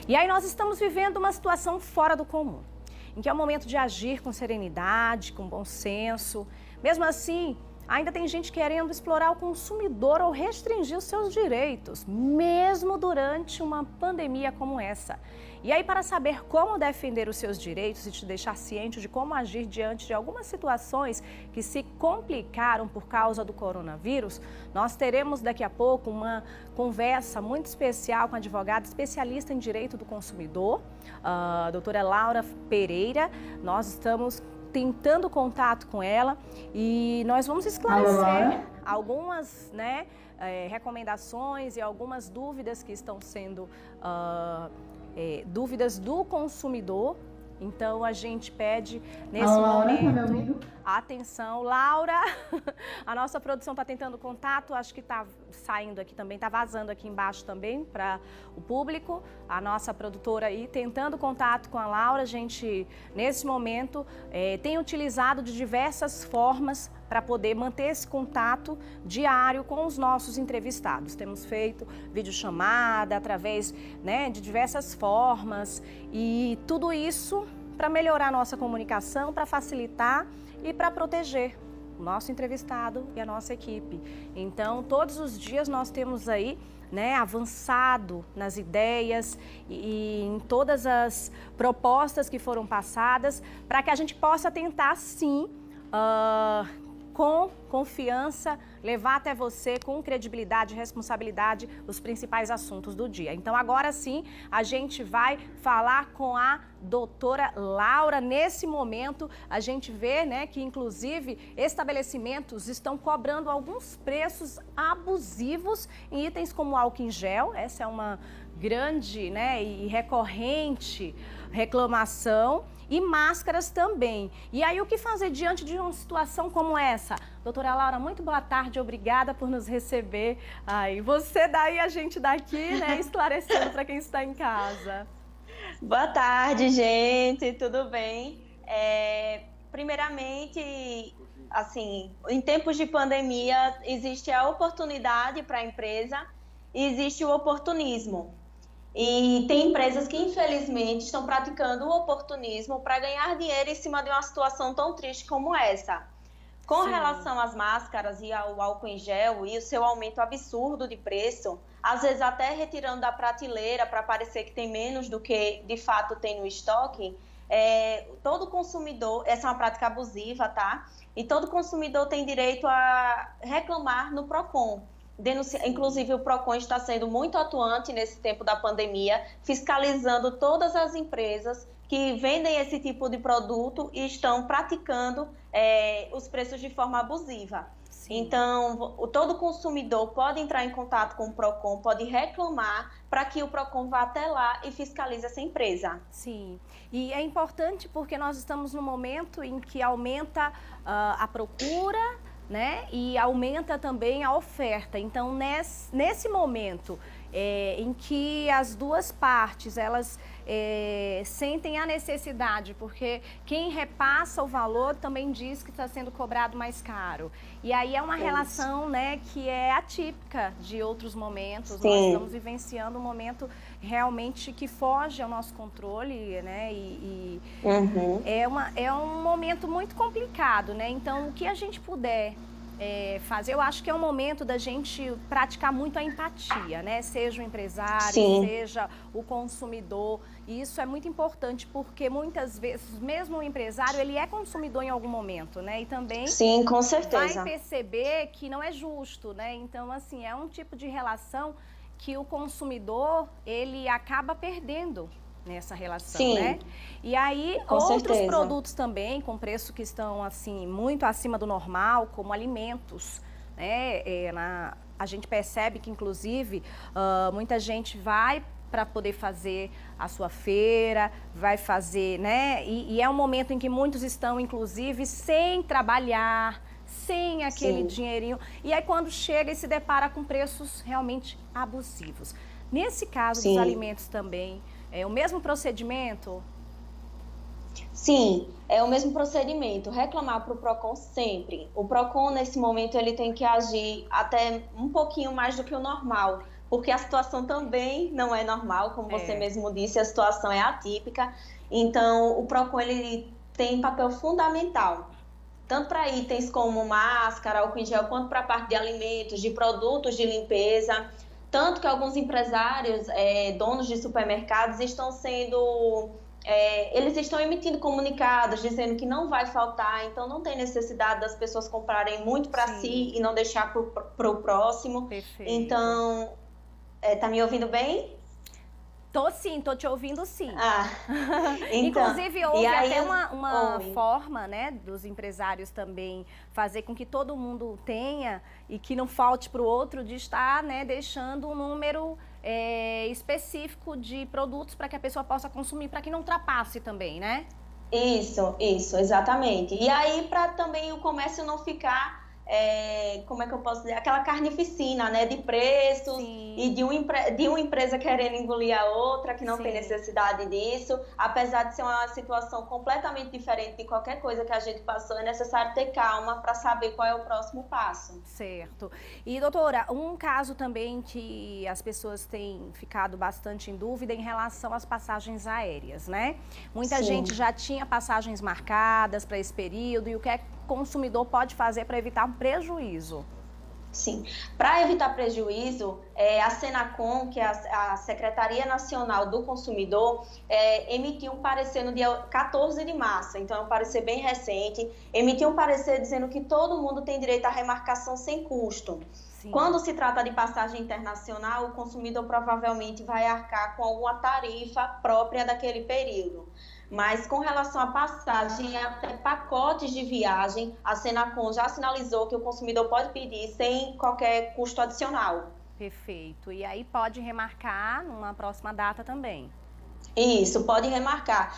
E aí nós estamos vivendo uma situação fora do comum, em que é o momento de agir com serenidade, com bom senso. Mesmo assim, ainda tem gente querendo explorar o consumidor ou restringir os seus direitos, mesmo durante uma pandemia como essa. E aí, para saber como defender os seus direitos e te deixar ciente de como agir diante de algumas situações que se complicaram por causa do coronavírus, nós teremos daqui a pouco uma conversa muito especial com a advogada especialista em direito do consumidor, a doutora Laura Pereira. Nós estamos tentando contato com ela e nós vamos esclarecer algumas recomendações e algumas dúvidas que estão sendo dúvidas do consumidor. Então a gente pede nesse momento atenção. Laura, a nossa produção está tentando contato, acho que está saindo aqui também, está vazando aqui embaixo também para o público. A nossa produtora aí tentando contato com a Laura. A gente, nesse momento, tem utilizado de diversas formas para poder manter esse contato diário com os nossos entrevistados. Temos feito videochamada através de diversas formas e tudo isso para melhorar a nossa comunicação, para facilitar e para proteger o nosso entrevistado e a nossa equipe. Então, todos os dias nós temos aí avançado nas ideias e em todas as propostas que foram passadas para que a gente possa tentar, sim, com confiança, levar até você com credibilidade e responsabilidade os principais assuntos do dia. Então, agora sim, a gente vai falar com a doutora Laura. Nesse momento, a gente vê que, inclusive, estabelecimentos estão cobrando alguns preços abusivos em itens como álcool em gel. Essa é uma grande e recorrente reclamação. E máscaras também. E aí, o que fazer diante de uma situação como essa? Doutora Laura, muito boa tarde, obrigada por nos receber. Aí, você daí, a gente daqui, esclarecendo para quem está em casa. Boa tarde, gente, tudo bem? Primeiramente, assim, em tempos de pandemia, existe a oportunidade para a empresa e existe o oportunismo. E tem empresas que, infelizmente, estão praticando o oportunismo para ganhar dinheiro em cima de uma situação tão triste como essa. Com Sim. relação às máscaras e ao álcool em gel e o seu aumento absurdo de preço, às vezes até retirando da prateleira para parecer que tem menos do que de fato tem no estoque, todo consumidor, essa é uma prática abusiva, tá? E todo consumidor tem direito a reclamar no PROCON. Inclusive, o PROCON está sendo muito atuante nesse tempo da pandemia, fiscalizando todas as empresas que vendem esse tipo de produto e estão praticando os preços de forma abusiva. Sim. Então, todo consumidor pode entrar em contato com o PROCON, pode reclamar para que o PROCON vá até lá e fiscalize essa empresa. Sim, e é importante porque nós estamos num momento em que aumenta a procura, e aumenta também a oferta. Então, nesse momento em que as duas partes, elas sentem a necessidade, porque quem repassa o valor também diz que está sendo cobrado mais caro. E aí é uma relação, que é atípica de outros momentos. Sim. Nós estamos vivenciando um momento realmente que foge ao nosso controle, Uhum. É um momento muito complicado, Então, o que a gente puder fazer, eu acho que é um momento da gente praticar muito a empatia, Seja o empresário, Sim. seja o consumidor. E isso é muito importante porque muitas vezes, mesmo o empresário, ele é consumidor em algum momento, E também Sim, com certeza. vai perceber que não é justo, Então, assim, é um tipo de relação que o consumidor, ele acaba perdendo nessa relação, Sim. E aí, com outros certeza. produtos também, com preço que estão, assim, muito acima do normal, como alimentos, a gente percebe que, inclusive, muita gente vai para poder fazer a sua feira, vai fazer, E é um momento em que muitos estão, inclusive, sem trabalhar, sem aquele Sim. dinheirinho. E aí, quando chega e se depara com preços realmente abusivos. Nesse caso Sim. dos alimentos também, é o mesmo procedimento? Sim, é o mesmo procedimento. Reclamar para o PROCON sempre. O PROCON, nesse momento, ele tem que agir até um pouquinho mais do que o normal, porque a situação também não é normal, como você mesmo disse, a situação é atípica. Então, o PROCON ele tem papel fundamental, tanto para itens como máscara, álcool em gel, quanto para a parte de alimentos, de produtos de limpeza. Tanto que alguns empresários, donos de supermercados, estão sendo... eles estão emitindo comunicados dizendo que não vai faltar, então não tem necessidade das pessoas comprarem muito para si e não deixar para o próximo. Perfeito. Então, tá me ouvindo bem? Tô sim, tô te ouvindo sim. Então, inclusive, houve até uma forma, né, dos empresários também fazer com que todo mundo tenha e que não falte para o outro, de estar, né, deixando um número específico de produtos para que a pessoa possa consumir, para que não ultrapasse também, né? Isso, exatamente. E aí, para também o comércio não ficar... como é que eu posso dizer? Aquela carnificina, né? De preços e de uma empresa querendo engolir a outra, que não tem necessidade disso. Apesar de ser uma situação completamente diferente de qualquer coisa que a gente passou, é necessário ter calma para saber qual é o próximo passo. Certo. E, doutora, um caso também que as pessoas têm ficado bastante em dúvida em relação às passagens aéreas, né? Muita gente já tinha passagens marcadas para esse período, e o que é que o consumidor pode fazer para evitar um prejuízo? Sim, para evitar prejuízo, a Senacom, que é a Secretaria Nacional do Consumidor, emitiu um parecer no dia 14 de março, então é um parecer bem recente, emitiu um parecer dizendo que todo mundo tem direito à remarcação sem custo. Sim. Quando se trata de passagem internacional, o consumidor provavelmente vai arcar com alguma tarifa própria daquele período. Mas com relação à passagem, até pacotes de viagem, a Senacom já sinalizou que o consumidor pode pedir sem qualquer custo adicional. Perfeito. E aí pode remarcar numa próxima data também. Isso, pode remarcar.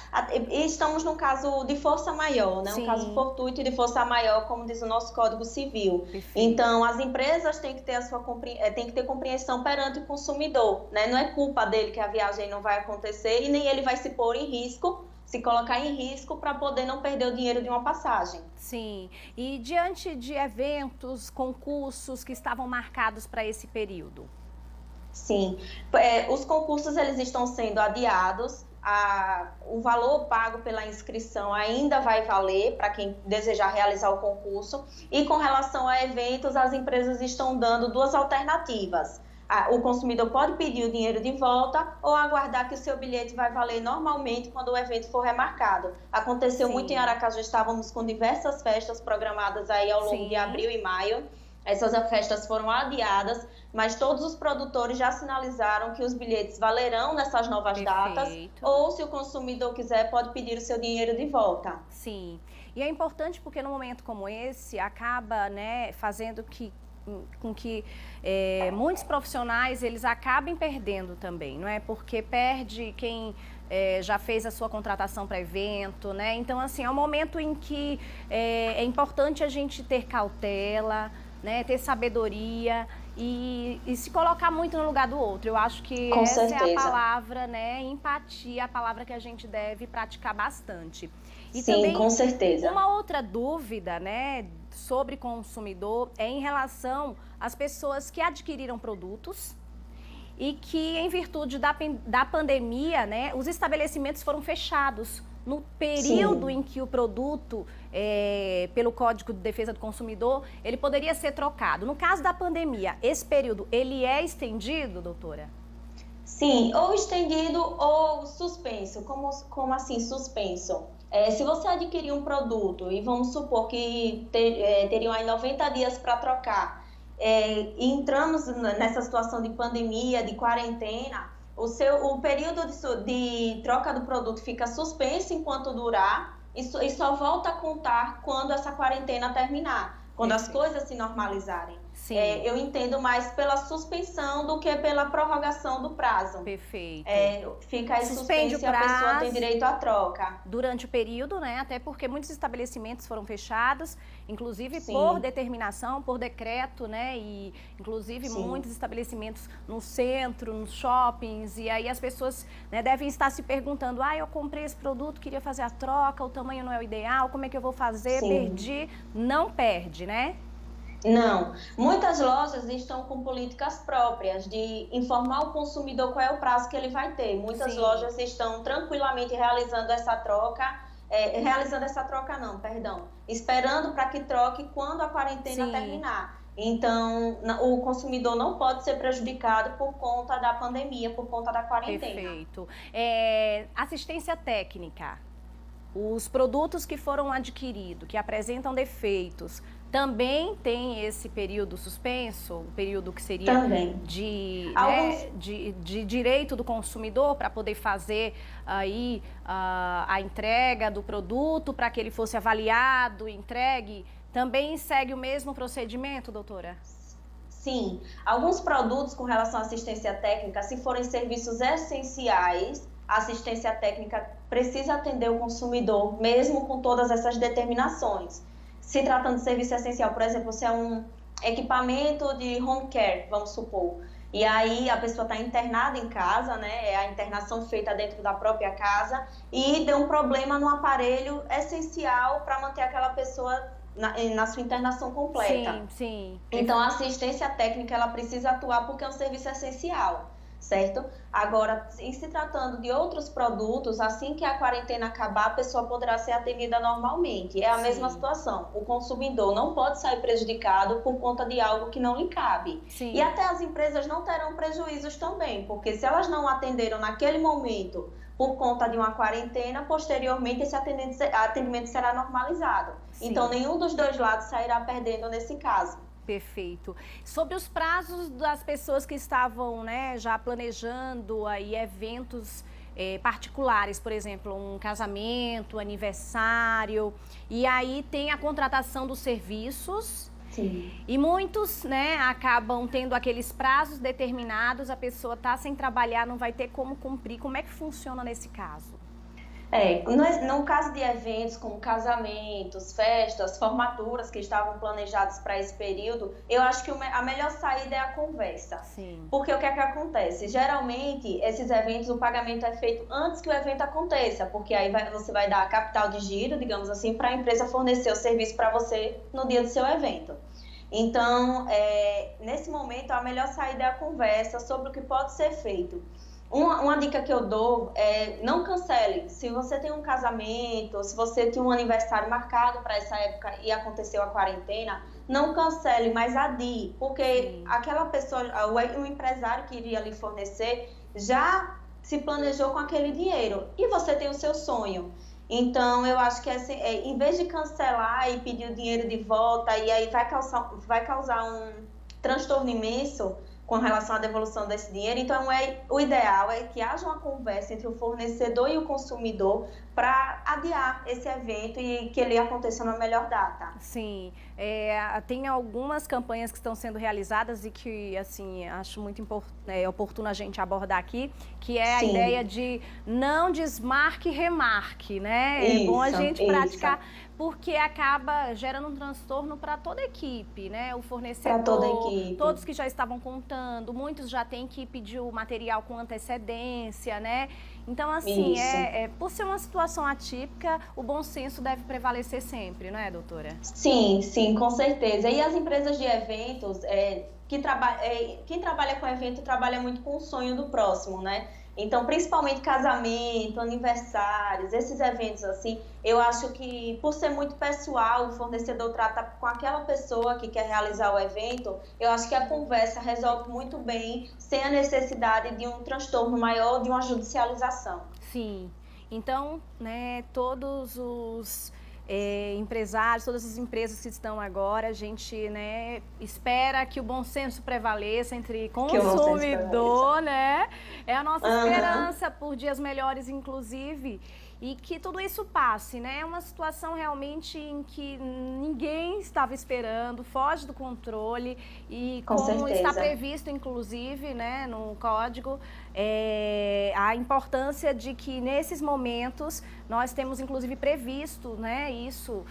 Estamos num caso de força maior, né? Um caso fortuito de força maior, como diz o nosso Código Civil. Perfeito. Então, as empresas têm que ter compreensão perante o consumidor, né? Não é culpa dele que a viagem não vai acontecer e nem ele vai se pôr em risco, se colocar em risco para poder não perder o dinheiro de uma passagem. Sim. E diante de eventos, concursos que estavam marcados para esse período? Sim. Os concursos eles estão sendo adiados. O valor pago pela inscrição ainda vai valer para quem desejar realizar o concurso. E com relação a eventos, as empresas estão dando duas alternativas. O consumidor pode pedir o dinheiro de volta ou aguardar que o seu bilhete vai valer normalmente quando o evento for remarcado. Aconteceu muito em Aracaju, estávamos com diversas festas programadas aí ao longo de abril e maio. Essas festas foram adiadas, mas todos os produtores já sinalizaram que os bilhetes valerão nessas novas datas, ou se o consumidor quiser, pode pedir o seu dinheiro de volta. Sim, e é importante porque num momento como esse, acaba, né, fazendo com que muitos profissionais eles acabem perdendo também, não é? Porque perde quem já fez a sua contratação para evento, né? Então, assim, é um momento em que é importante a gente ter cautela, né? Ter sabedoria e se colocar muito no lugar do outro. Eu acho que essa é a palavra, né? Empatia, a palavra que a gente deve praticar bastante. E sim, também, com certeza. Uma outra dúvida, né, sobre consumidor é em relação às pessoas que adquiriram produtos e que, em virtude da pandemia, né, os estabelecimentos foram fechados. No período em que o produto, pelo Código de Defesa do Consumidor, ele poderia ser trocado. No caso da pandemia, esse período, ele é estendido, doutora? Sim, ou estendido ou suspenso. Como assim suspenso? Se você adquirir um produto e vamos supor que teriam aí 90 dias para trocar, e entramos nessa situação de pandemia, de quarentena, o período de troca do produto fica suspenso enquanto durar e só volta a contar quando essa quarentena terminar, quando as coisas se normalizarem. Eu entendo mais pela suspensão do que pela prorrogação do prazo. Perfeito. Fica aí suspenso e a pessoa tem direito à troca. Durante o período, né? Até porque muitos estabelecimentos foram fechados, inclusive por determinação, por decreto, né? E inclusive muitos estabelecimentos no centro, nos shoppings, e aí as pessoas, né, devem estar se perguntando: eu comprei esse produto, queria fazer a troca, o tamanho não é o ideal, como é que eu vou fazer? Perdi. Não perde, né? Não, muitas lojas estão com políticas próprias de informar o consumidor qual é o prazo que ele vai ter. Muitas Sim. lojas estão tranquilamente realizando essa troca, esperando para que troque quando a quarentena Sim. terminar. Então, o consumidor não pode ser prejudicado por conta da pandemia, por conta da quarentena. Perfeito. Assistência técnica. Os produtos que foram adquiridos, que apresentam defeitos, também tem esse período suspenso, o período que seria de direito do consumidor para poder fazer aí a entrega do produto para que ele fosse avaliado, entregue. Também segue o mesmo procedimento, doutora? Sim, alguns produtos com relação à assistência técnica, se forem serviços essenciais, a assistência técnica precisa atender o consumidor, mesmo com todas essas determinações. Se tratando de serviço essencial, por exemplo, se é um equipamento de home care, vamos supor, e aí a pessoa está internada em casa, né? É a internação feita dentro da própria casa e deu um problema no aparelho essencial para manter aquela pessoa na sua internação completa. Sim, sim. Então, a assistência técnica, ela precisa atuar porque é um serviço essencial, certo? Agora, em se tratando de outros produtos, assim que a quarentena acabar, a pessoa poderá ser atendida normalmente. É a mesma situação. O consumidor não pode sair prejudicado por conta de algo que não lhe cabe. Sim. E até as empresas não terão prejuízos também, porque se elas não atenderam naquele momento por conta de uma quarentena, posteriormente esse atendimento será normalizado. Sim. Então, nenhum dos dois lados sairá perdendo nesse caso. Perfeito. Sobre os prazos das pessoas que estavam, né, já planejando aí eventos particulares, por exemplo, um casamento, aniversário, e aí tem a contratação dos serviços. Sim. E muitos, né, acabam tendo aqueles prazos determinados, a pessoa está sem trabalhar, não vai ter como cumprir. Como é que funciona nesse caso? No caso de eventos como casamentos, festas, formaturas que estavam planejados para esse período, eu acho que a melhor saída é a conversa. Sim. Porque o que é que acontece? Geralmente, esses eventos, o pagamento é feito antes que o evento aconteça, porque aí você vai dar a capital de giro, digamos assim, para a empresa fornecer o serviço para você no dia do seu evento. Então, nesse momento, a melhor saída é a conversa sobre o que pode ser feito. Uma dica que eu dou é não cancele. Se você tem um casamento, se você tem um aniversário marcado para essa época e aconteceu a quarentena, não cancele, mas adie, porque aquela pessoa, o empresário que iria lhe fornecer, já se planejou com aquele dinheiro e você tem o seu sonho. Então, eu acho que em vez de cancelar e pedir o dinheiro de volta, e aí vai causar um transtorno imenso com relação à devolução desse dinheiro. Então, o ideal é que haja uma conversa entre o fornecedor e o consumidor para adiar esse evento e que ele aconteça na melhor data. Sim, tem algumas campanhas que estão sendo realizadas e que, assim, acho muito oportuno a gente abordar aqui, que é a ideia de não desmarque, remarque, né? É bom a gente praticar, porque acaba gerando um transtorno para toda a equipe, né? O fornecedor, toda a equipe. Todos que já estavam contando, muitos já têm que pedir o material com antecedência, né? Então, assim, por ser uma situação atípica, o bom senso deve prevalecer sempre, não é, doutora? Sim, sim, com certeza. E as empresas de eventos, quem trabalha com evento trabalha muito com o sonho do próximo, né? Então, principalmente casamento, aniversários, esses eventos assim, eu acho que por ser muito pessoal, o fornecedor trata com aquela pessoa que quer realizar o evento, eu acho que a conversa resolve muito bem, sem a necessidade de um transtorno maior, de uma judicialização. Sim, então, né, todos os empresários, todas as empresas que estão agora, a gente, né, espera que o bom senso prevaleça entre consumidor, né? É a nossa esperança por dias melhores, inclusive, e que tudo isso passe, né? É uma situação realmente em que ninguém estava esperando, foge do controle e como está previsto, inclusive, né, no código, a importância de que nesses momentos nós temos, inclusive, previsto, né, isso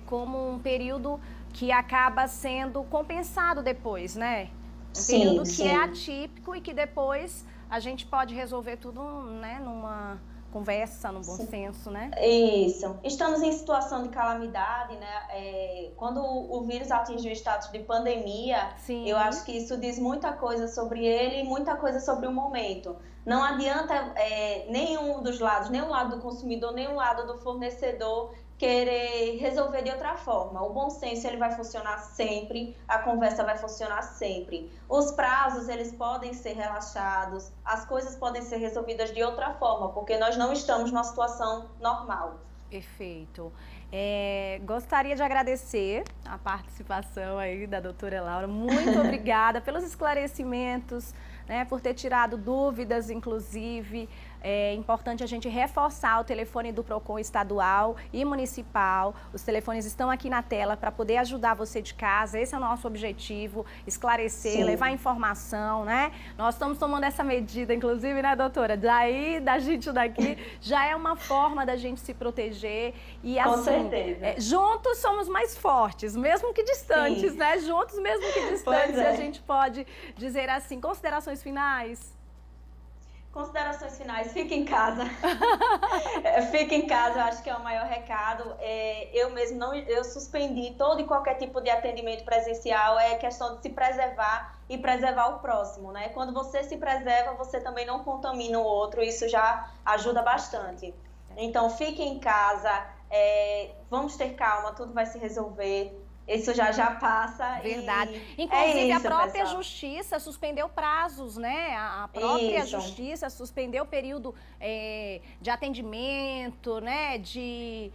como um período que acaba sendo compensado depois, né? Um período que é atípico e que depois a gente pode resolver tudo, né, conversa, no bom senso, né? Isso. Estamos em situação de calamidade, né? Quando o vírus atinge o status de pandemia, sim, eu acho que isso diz muita coisa sobre ele e muita coisa sobre o momento. Não adianta nenhum dos lados, nem o lado do consumidor, nem o lado do fornecedor, querer resolver de outra forma. O bom senso ele vai funcionar sempre, a conversa vai funcionar sempre. Os prazos eles podem ser relaxados, as coisas podem ser resolvidas de outra forma, porque nós não estamos numa situação normal. Perfeito. Gostaria de agradecer a participação aí da doutora Laura. Muito obrigada pelos esclarecimentos, né, por ter tirado dúvidas, inclusive. É importante a gente reforçar o telefone do PROCON estadual e municipal. Os telefones estão aqui na tela para poder ajudar você de casa. Esse é o nosso objetivo, esclarecer, sim, levar informação, né? Nós estamos tomando essa medida, inclusive, né, doutora? Daí, da gente daqui, já é uma forma da gente se proteger. E assim, com certeza. Juntos somos mais fortes, mesmo que distantes, sim, né? Juntos, mesmo que distantes, a gente pode dizer assim. Considerações finais? Considerações finais, fique em casa. Fique em casa, eu acho que é o maior recado. Eu mesmo eu suspendi todo e qualquer tipo de atendimento presencial. É questão de se preservar e preservar o próximo, né? Quando você se preserva, você também não contamina o outro, isso já ajuda bastante. Então, fique em casa, vamos ter calma, tudo vai se resolver. Isso já passa. Verdade. Inclusive, a própria justiça suspendeu prazos, né? A própria justiça suspendeu o período de atendimento, né? De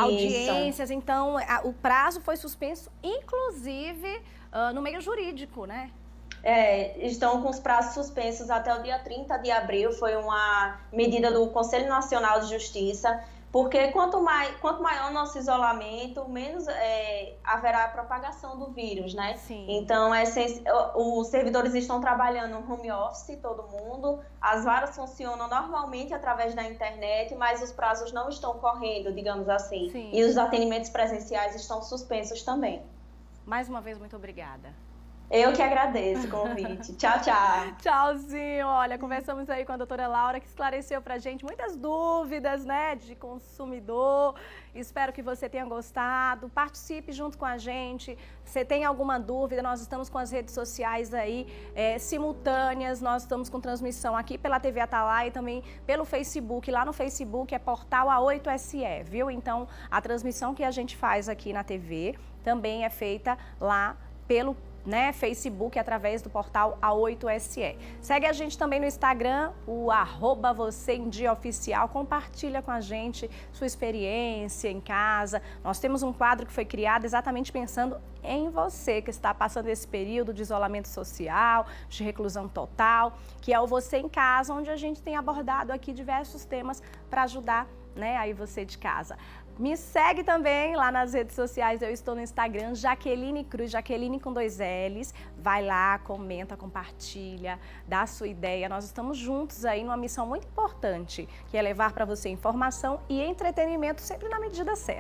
audiências. Então, o prazo foi suspenso, inclusive, no meio jurídico, né? Estão com os prazos suspensos até o dia 30 de abril. Foi uma medida do Conselho Nacional de Justiça. Porque quanto maior o nosso isolamento, menos haverá a propagação do vírus, né? Sim. Então, os servidores estão trabalhando no home office, todo mundo. As varas funcionam normalmente através da internet, mas os prazos não estão correndo, digamos assim. Sim. E os atendimentos presenciais estão suspensos também. Mais uma vez, muito obrigada. Eu que agradeço o convite. Tchau, tchau. Tchauzinho. Olha, conversamos aí com a doutora Laura, que esclareceu pra gente muitas dúvidas, né, de consumidor. Espero que você tenha gostado. Participe junto com a gente. Se tem alguma dúvida, nós estamos com as redes sociais aí simultâneas. Nós estamos com transmissão aqui pela TV Atalaia e também pelo Facebook. Lá no Facebook é Portal A8SE, viu? Então, a transmissão que a gente faz aqui na TV também é feita lá pelo Facebook, através do portal A8SE. Segue a gente também no Instagram, o @vocêemdiaoficial. Compartilha com a gente sua experiência em casa. Nós temos um quadro que foi criado exatamente pensando em você que está passando esse período de isolamento social, de reclusão total, que é o Você em Casa, onde a gente tem abordado aqui diversos temas para ajudar, né, aí você de casa. Me segue também lá nas redes sociais, eu estou no Instagram, Jaqueline Cruz, Jaqueline com 2 L's. Vai lá, comenta, compartilha, dá a sua ideia. Nós estamos juntos aí numa missão muito importante, que é levar para você informação e entretenimento sempre na medida certa.